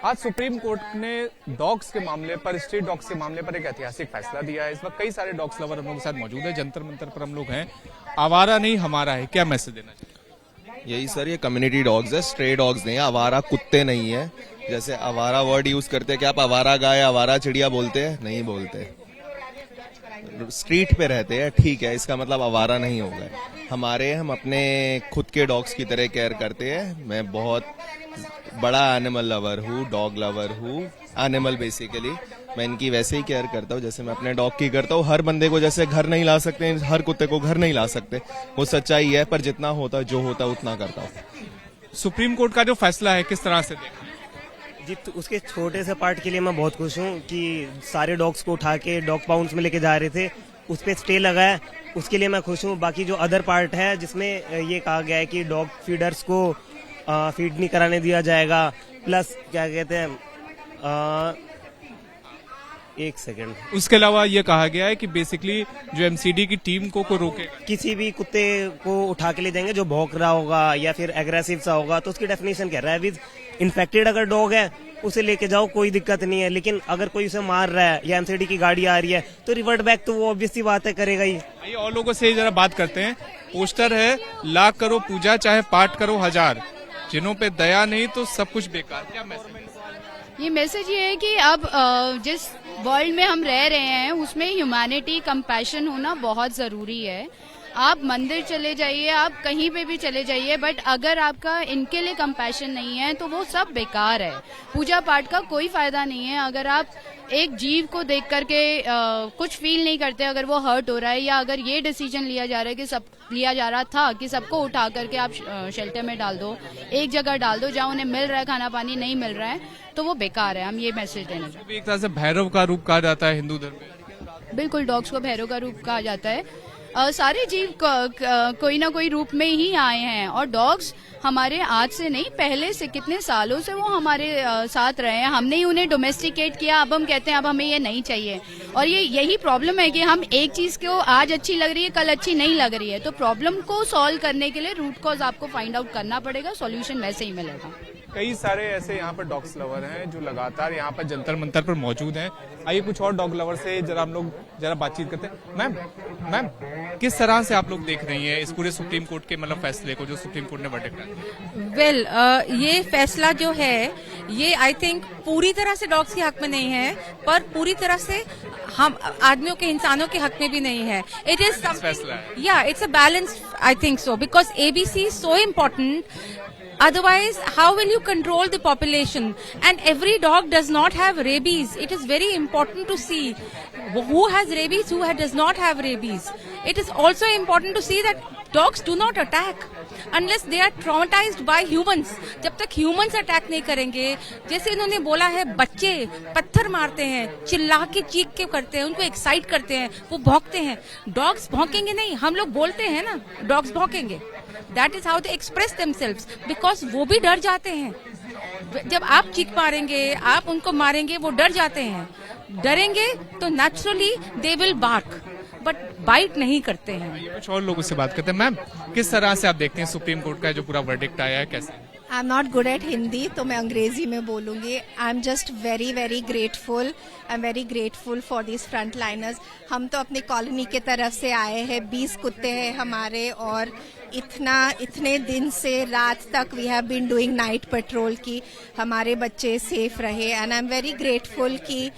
आज supreme court ने dogs के मामले पर, स्ट्रीट डॉग्स के मामले पर एक ऐतिहासिक फैसला दिया है। इस वक्त कई सारे डॉग्स लवर हम लोग के साथ मौजूद है। जंतर मंतर पर हम लोग हैं। आवारा नहीं हमारा है, क्या मैसेज देना चाहिए? यही सर, ये कम्युनिटी डॉग्स है, स्ट्रे डॉग्स नहीं है, आवारा कुत्ते नहीं है। जैसे आवारा वर्ड यूज करते हैं, क्या आप आवारा गाय, आवारा चिड़िया बोलते हैं? नहीं बोलते। स्ट्रीट पे रहते हैं, ठीक है, इसका मतलब आवारा नहीं होगा। हम अपने खुद के डॉग्स की तरह केयर करते हैं। मैं बहुत बड़ा एनिमल लवर हूँ, डॉग लवर हूँ, एनिमल बेसिकली। मैं इनकी वैसे ही केयर करता हूँ जैसे मैं अपने डॉग की करता हूँ। हर बंदे को जैसे घर नहीं ला सकते, हर कुत्ते को घर नहीं ला सकते, वो सच्चाई है, पर जितना होता जो होता उतना करता हूँ। सुप्रीम कोर्ट का जो फैसला है किस तरह से देखा? जी, तो उसके छोटे से पार्ट के लिए मैं बहुत खुश हूँ कि सारे डॉग्स को उठा के डॉग पाउंड्स में लेके जा रहे थे, उस पर स्टे लगा है, उसके लिए मैं खुश हूँ। बाकी जो अदर पार्ट है जिसमें ये कहा गया है कि डॉग फीडर्स को फीड नहीं कराने दिया जाएगा, प्लस क्या कहते हैं, एक सेकंड, उसके अलावा ये कहा गया है कि बेसिकली जो एमसीडी की टीम को रोकेगा। किसी भी कुत्ते को उठा के ले जाएंगे जो भौंक रहा होगा या फिर एग्रेसिव सा होगा, तो उसकी डेफिनेशन क्या है? रैबिज इन्फेक्टेड अगर डॉग है उसे लेके जाओ, कोई दिक्कत नहीं है। लेकिन अगर कोई उसे मार रहा है या एमसीडी की गाड़ी आ रही है तो रिवर्ट बैक तो वो ऑब्वियस सी बात है, करेगा ही। आइए और लोगों से जरा बात करते हैं। पोस्टर है, लाख करो पूजा चाहे पाठ करो हजार, जिन्हों पे दया नहीं तो सब कुछ बेकार। क्या मैसेज? ये मैसेज ये है कि अब जिस वर्ल्ड में हम रह रहे हैं उसमें ह्यूमैनिटी, कंपैशन होना बहुत जरूरी है। आप मंदिर चले जाइए, आप कहीं पे भी चले जाइए, बट अगर आपका इनके लिए कंपैशन नहीं है तो वो सब बेकार है। पूजा पाठ का कोई फायदा नहीं है अगर आप एक जीव को देख करके कुछ फील नहीं करते, अगर वो हर्ट हो रहा है, या अगर ये डिसीजन लिया जा रहा था कि सबको उठा करके आप शेल्टर में डाल दो, एक जगह डाल दो जहाँ उन्हें मिल रहा है खाना पानी, नहीं मिल रहा है तो वो बेकार है। हम ये मैसेज देना चाहते हैं। एक तरह से भैरव का रूप कहा जाता है हिंदू धर्म में। बिल्कुल, डॉग्स को भैरव का रूप कहा जाता है। सारे जीव कोई ना कोई रूप में ही आए हैं, और डॉग्स हमारे आज से नहीं, पहले से कितने सालों से वो हमारे साथ रहे हैं। हमने ही उन्हें डोमेस्टिकेट किया, अब हम कहते हैं अब हमें ये नहीं चाहिए। और यही प्रॉब्लम है कि हम एक चीज को आज अच्छी लग रही है, कल अच्छी नहीं लग रही है। तो प्रॉब्लम को सॉल्व करने के लिए रूट कॉज आपको फाइंड आउट करना पड़ेगा, सॉल्यूशन वैसे ही मिलेगा। कई सारे ऐसे यहाँ पर डॉग्स लवर हैं जो लगातार यहाँ पर जंतर मंतर पर मौजूद हैं। आइए कुछ और डॉग लवर से जरा हम लोग बातचीत करते हैं। मैम किस तरह से आप लोग देख रही हैं इस पूरे सुप्रीम कोर्ट के मतलब फैसले को, जो सुप्रीम कोर्ट ने वर्डिक्ट दिया? वेल, ये फैसला जो है ये आई थिंक पूरी तरह से डॉग्स के हक में नहीं है, पर पूरी तरह से हम आदमियों के, इंसानों के हक में भी नहीं है। इट इज फैसला है, या it's a balance, I think so, because ABC is so important. Otherwise, how will you control the population? And every dog does not have rabies. It is very important to see who has rabies, who does not have rabies. It is also important to see that dogs do not attack unless they are traumatized by humans. जब तक humans attack नहीं करेंगे, जैसे इन्होंने बोला है, बच्चे पत्थर मारते हैं, चिल्ला के चीख के करते हैं, उनको एक्साइट करते हैं, वो भौंकते हैं। डॉग्स भौंकेंगे नहीं, हम लोग बोलते हैं ना dogs भौंकेंगे। That is how they express themselves, because वो भी डर जाते हैं। जब आप चीख मारेंगे, आप उनको मारेंगे, वो डर जाते हैं। डरेंगे तो naturally they will bark, but bite नहीं करते हैं। कुछ और लोगों से बात करते हैं। मैम किस तरह से आप देखते हैं सुप्रीम कोर्ट का जो पूरा वर्डिक्ट आया है, कैसे? I am not good at Hindi, तो मैं अंग्रेजी में बोलूंगी। I am just very very grateful. I am very grateful for this front liners. हम तो अपनी कॉलोनी के तरफ से आए हैं, 20 कुत्ते हैं हमारे, और इतने दिन से रात तक we have been doing night patrol की हमारे बच्चे सेफ रहे। And I am very grateful कि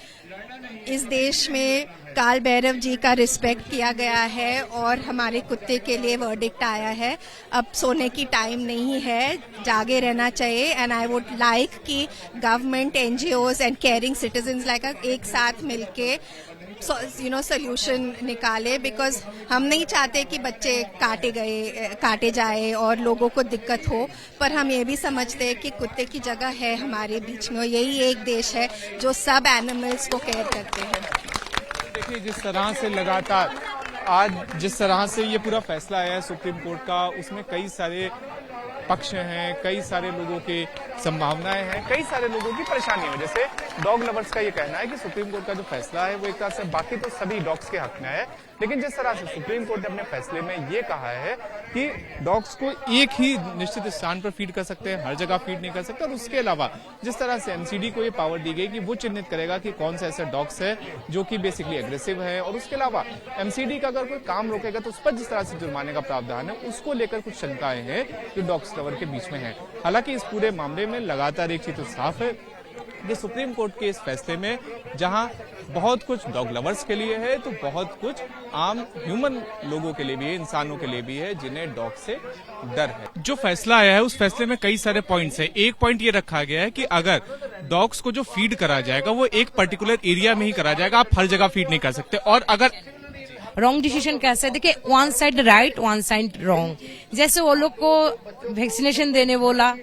इस देश में काल भैरव जी का रिस्पेक्ट किया गया है और हमारे कुत्ते के लिए वर्डिक्ट आया है। अब सोने की टाइम नहीं है, जागे रहना चाहिए। एंड आई वुड लाइक कि government, NGOs and caring citizens like एक साथ मिलके सोल्यूशन निकाले, बिकॉज हम नहीं चाहते कि बच्चे काटे जाए और लोगों को दिक्कत हो, पर हम ये भी समझते हैं कि कुत्ते की जगह है हमारे बीच में, और यही एक देश है जो सब एनिमल्स को केयर करते हैं। देखिए जिस तरह से लगातार आज जिस तरह से ये पूरा फैसला आया है सुप्रीम कोर्ट का, उसमें कई सारे पक्ष हैं, कई सारे लोगों के संभावनाएं हैं, कई सारे लोगों की परेशानी है। जैसे डॉग लवर्स का ये कहना है कि सुप्रीम कोर्ट का जो फैसला है वो एक तरह से बाकी तो सभी डॉग्स के हक में है, लेकिन जिस तरह से सुप्रीम कोर्ट ने अपने फैसले में ये कहा है कि डॉग्स को एक ही निश्चित स्थान पर फीड कर सकते हैं, हर जगह फीड नहीं कर सकते, और उसके अलावा जिस तरह से एमसीडी को ये पावर दी गई कि वो चिन्हित करेगा कि कौन से ऐसे डॉग्स है जो कि बेसिकली एग्रेसिव है, और उसके अलावा एमसीडी का अगर कोई काम रोकेगा तो उस पर जिस तरह से जुर्माने का प्रावधान है उसको लेकर कुछ शंकाएं हैं जो डॉग्स लवर के बीच में है। हालांकि इस पूरे मामले में लगातार एक चीज तो साफ है कि सुप्रीम कोर्ट के इस फैसले में जहां बहुत कुछ डॉग लवर्स के लिए है तो बहुत कुछ आम ह्यूमन लोगों के लिए भी है, इंसानों के लिए भी है जिन्हें डॉग से डर है। जो फैसला आया है उस फैसले में कई सारे पॉइंट्स हैं। एक पॉइंट ये रखा गया है कि अगर डॉग्स को जो फीड करा जाएगा वो एक पर्टिकुलर एरिया में ही करा जाएगा, आप हर जगह फीड नहीं कर सकते। और अगर रॉन्ग डिसीजन कैसे है, देखिए one side right one side wrong. जैसे वो लोग को वैक्सीनेशन देने बोला,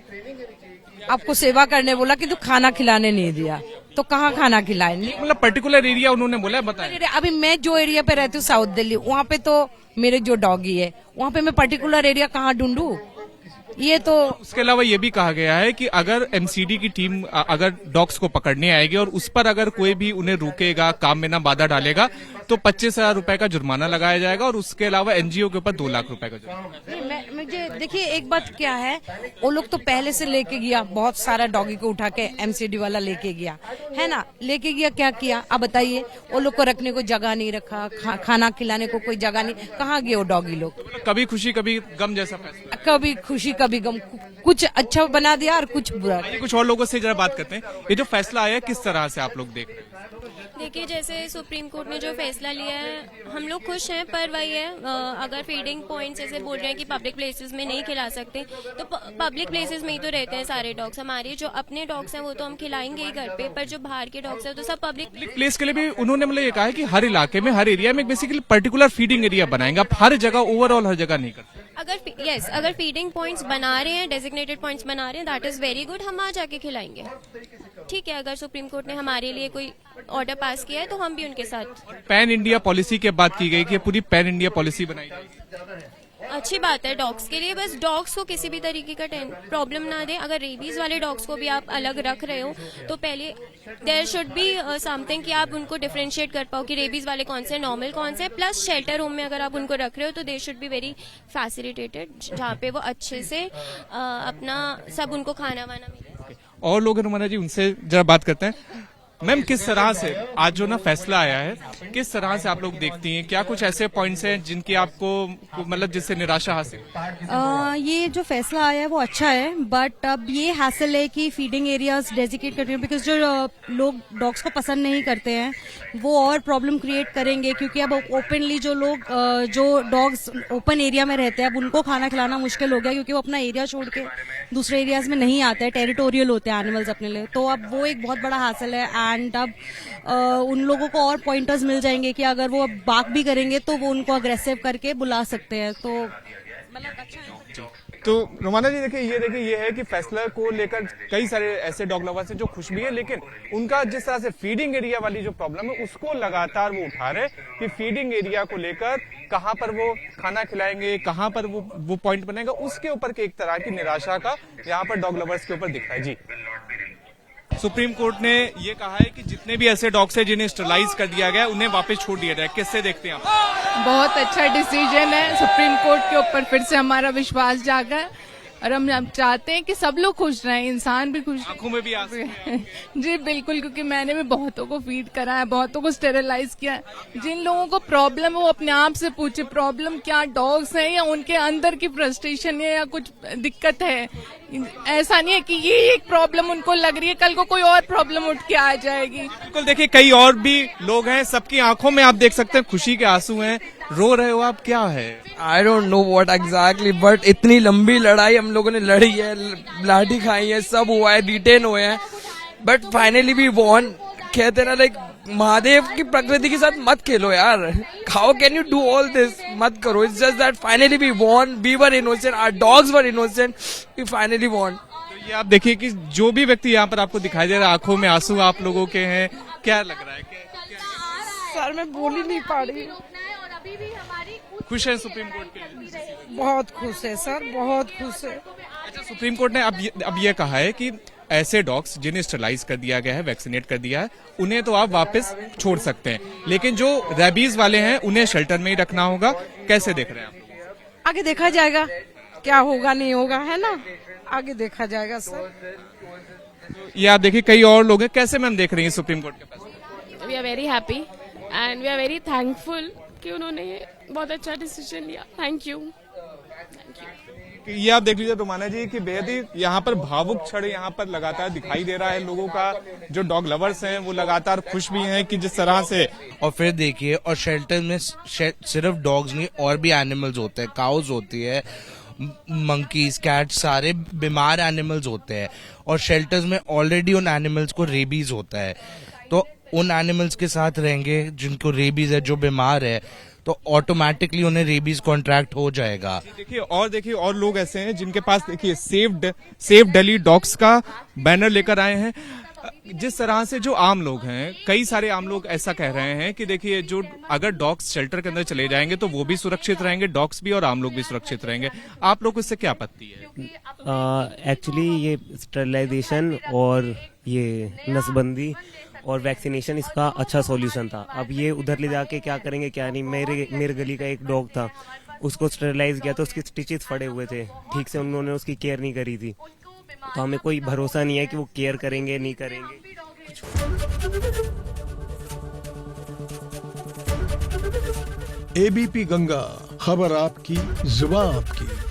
आपको सेवा करने बोला, किंतु खाना खिलाने नहीं दिया, तो कहाँ खाना खिलाएंगे? मतलब पर्टिकुलर एरिया उन्होंने बोला है, बताया। अभी मैं जो एरिया पे रहती हूँ साउथ दिल्ली, वहाँ पे तो मेरे जो डॉगी है वहाँ पे मैं पर्टिकुलर एरिया कहाँ ढूंढूं? ये तो उसके अलावा ये भी कहा गया है कि अगर एमसीडी की टीम अगर डॉग्स को पकड़ने आएगी और उस पर अगर कोई भी उन्हें रोकेगा, काम में ना बाधा डालेगा, तो 25,000 रुपए का जुर्माना लगाया जाएगा, और उसके अलावा एनजीओ के ऊपर 2 लाख रुपए का जुर्माना। मुझे देखिए एक बात क्या है, वो लोग तो पहले से लेके गया, बहुत सारा डॉगी को उठा के एमसीडी वाला लेके गया है ना, लेके गया, क्या किया अब बताइए? वो लोग को रखने को जगह नहीं रखा, खाना खिलाने को कोई जगह नहीं, कहाँ गए वो डॉगी लोग? कभी खुशी कभी गम जैसा फैसला, कभी खुशी कभी गम, कुछ अच्छा बना दिया और कुछ बुरा। कुछ और लोगों से जरा बात करते हैं। ये जो फैसला आया किस तरह से आप लोग देख रहे हैं? देखिए, जैसे सुप्रीम कोर्ट ने जो फैसला लिया है हम लोग खुश हैं, पर वही है अगर फीडिंग पॉइंट्स ऐसे बोल रहे हैं कि पब्लिक प्लेसेस में नहीं खिला सकते, तो पब्लिक प्लेसेस में ही तो रहते हैं सारे डॉग्स। हमारे जो अपने डॉग्स हैं वो तो हम खिलाएंगे ही घर पे, पर जो बाहर के डॉग्स हैं तो सब पब्लिक प्लेस के लिए भी उन्होंने मतलब ये कहा है कि हर इलाके में, हर एरिया में बेसिकली पर्टिकुलर फीडिंग एरिया बनाएंगे, आप हर जगह ओवरऑल हर जगह नहीं करते। अगर फीडिंग पॉइंट्स बना रहे हैं, डेजिग्नेटेड पॉइंट्स बना रहे हैं, दैट इज वेरी गुड, हम वहाँ जाके खिलाएंगे। ठीक है, अगर सुप्रीम कोर्ट ने हमारे लिए कोई ऑर्डर पास किया है तो हम भी उनके साथ। पैन इंडिया पॉलिसी की बात की गई कि पूरी पैन इंडिया पॉलिसी बनाई जाएगी, अच्छी बात है डॉग्स के लिए, बस डॉग्स को किसी भी तरीके का प्रॉब्लम ना दें। अगर रेबीज वाले डॉग्स को भी आप अलग रख रहे हो तो पहले देयर शुड बी समथिंग कि आप उनको डिफरेंशिएट कर पाओ कि रेबीज वाले कौन से, नॉर्मल कौन से। प्लस शेल्टर होम में अगर आप उनको रख रहे हो तो they should be very facilitated, जहाँ पे वो अच्छे से अपना सब उनको खाना वाना मिले। और लोग रुमाना जी, उनसे जरा बात करते हैं। मैम, किस तरह से आज जो ना फैसला आया है, किस तरह से आप लोग देखती हैं? क्या कुछ ऐसे पॉइंट्स हैं जिनकी आपको मतलब जिससे निराशा हासिल? ये जो फैसला आया है वो अच्छा है, बट अब ये हासिल है कि फीडिंग एरियाज डेजिकेट करते हैं, बिकॉज जो लोग डॉग्स को पसंद नहीं करते हैं वो और प्रॉब्लम क्रिएट करेंगे, क्योंकि अब ओपनली जो लोग जो डॉग्स ओपन एरिया में रहते हैं अब उनको खाना खिलाना मुश्किल हो गया, क्योंकि वो अपना एरिया छोड़ के दूसरे एरियाज में नहीं आते हैं, टेरिटोरियल होते हैं एनिमल्स अपने लिए। तो अब वो एक बहुत बड़ा हासिल है, एंड अब उन लोगों को और पॉइंटर्स मिल जाएंगे कि अगर वो बात भी करेंगे तो वो उनको अग्रेसिव करके बुला सकते हैं, तो मतलब अच्छा है। तो रोमाना जी देखिए ये है कि फैसला को लेकर कई सारे ऐसे डॉग लवर्स हैं जो खुश भी है, लेकिन उनका जिस तरह से फीडिंग एरिया वाली जो प्रॉब्लम है उसको लगातार वो उठा रहे कि फीडिंग एरिया को लेकर कहां पर वो खाना खिलाएंगे, कहां पर वो पॉइंट बनेगा, उसके ऊपर के एक तरह की निराशा का यहाँ पर डॉग लवर्स के ऊपर दिख रहा है। जी, सुप्रीम कोर्ट ने ये कहा है कि जितने भी ऐसे डॉग्स हैं जिन्हें स्टरलाइज कर दिया गया उन्हें वापस छोड़ दिया जाए। किससे देखते हैं आप? बहुत अच्छा डिसीजन है, सुप्रीम कोर्ट के ऊपर फिर से हमारा विश्वास जागा है और हम चाहते हैं कि सब लोग खुश रहें, इंसान भी खुश, आंखों में भी आंसू हैं। जी बिल्कुल, क्योंकि मैंने भी बहुतों को फीड करा है, बहुतों को स्टेरिलाइज किया है। जिन लोगों को प्रॉब्लम है वो अपने आप से पूछे प्रॉब्लम क्या डॉग्स है या उनके अंदर की फ्रस्ट्रेशन है या कुछ दिक्कत है। ऐसा नहीं है कि ये एक प्रॉब्लम उनको लग रही है, कल को कोई और प्रॉब्लम उठ के आ जाएगी। बिल्कुल, देखिए कई और भी लोग हैं, सबकी आंखों में आप देख सकते हैं खुशी के आंसू हैं। रो रहे हो आप, क्या है? I don't know what exactly, but इतनी लंबी लड़ाई हम लोगों ने लड़ी है, लाठी खाई है, सब हुआ है, डिटेन हुए हैं, बट फाइनली वी वॉन। कहते हैं ना, लाइक महादेव की प्रकृति के साथ मत खेलो यार, how can you do all this, मत करो। It's just that finally we won, we were innocent, our dogs were innocent, we finally won. तो ये आप देखिए कि जो भी व्यक्ति यहाँ पर आपको दिखाई दे रहा है, आंखों में आंसू आप लोगों के हैं, क्या लग रहा है? सर मैं बोल ही नहीं पा रही। खुश है सुप्रीम कोर्ट के? बहुत खुश है सर, बहुत खुश है। अच्छा, सुप्रीम कोर्ट ने अब ये कहा है कि ऐसे डॉग्स जिन्हें स्टरलाइज कर दिया गया है, वैक्सीनेट कर दिया है, उन्हें तो आप वापस छोड़ सकते हैं, लेकिन जो रेबीज वाले हैं उन्हें शेल्टर में ही रखना होगा। कैसे देख रहे हैं आप? आगे देखा जाएगा क्या होगा नहीं होगा, है ना, आगे देखा जाएगा सर। ये आप देखिए कई और लोग हैं, कैसे मैम देख रही हैं सुप्रीम कोर्ट के फैसले? We are very happy and we are very thankful कि उन्होंने ये बहुत अच्छा डिसीजन लिया। Thank you. ये आप देख लीजिए रुमाना जी कि बेहद ही यहाँ पर भावुक क्षण यहाँ पर लगातार दिखाई दे रहा है लोगों का। जो डॉग लवर्स हैं वो लगातार खुश भी हैं कि जिस तरह से, और फिर देखिए, और शेल्टर में सिर्फ डॉग्स नहीं और भी एनिमल्स होते हैं, काउज होती है, मंकीज, कैट, सारे बीमार एनिमल्स होते हैं, और शेल्टर्स में ऑलरेडी उन एनिमल्स को रेबीज होता है, तो उन एनिमल्स के साथ रहेंगे जिनको रेबीज है, जो बीमार है, तो ऑटोमेटिकली उन्हें रेबीज कॉन्ट्रैक्ट हो जाएगा। देखिए और लोग ऐसे हैं जिनके पास देखिए सेफ दिल्ली डॉग्स का बैनर लेकर आए हैं। जिस तरह से जो आम लोग हैं, कई सारे आम लोग ऐसा कह रहे हैं कि देखिए जो अगर डॉग्स शेल्टर के अंदर चले जाएंगे तो वो भी सुरक्षित रहेंगे, डॉग्स भी और आम लोग भी सुरक्षित रहेंगे। आप लोग को इससे क्या आपत्ति है? एक्चुअली ये स्टरलाइजेशन और ये नसबंदी और वैक्सीनेशन इसका अच्छा सॉल्यूशन था। अब ये उधर ले जाके क्या करेंगे क्या नहीं। मेरे गली का एक डॉग था, उसको स्टरलाइज किया तो उसके स्टिचेस फटे हुए थे, ठीक से उन्होंने उसकी केयर नहीं करी थी, तो हमें कोई भरोसा नहीं है कि वो केयर करेंगे नहीं करेंगे। एबीपी गंगा, खबर आपकी, जुबान आपकी।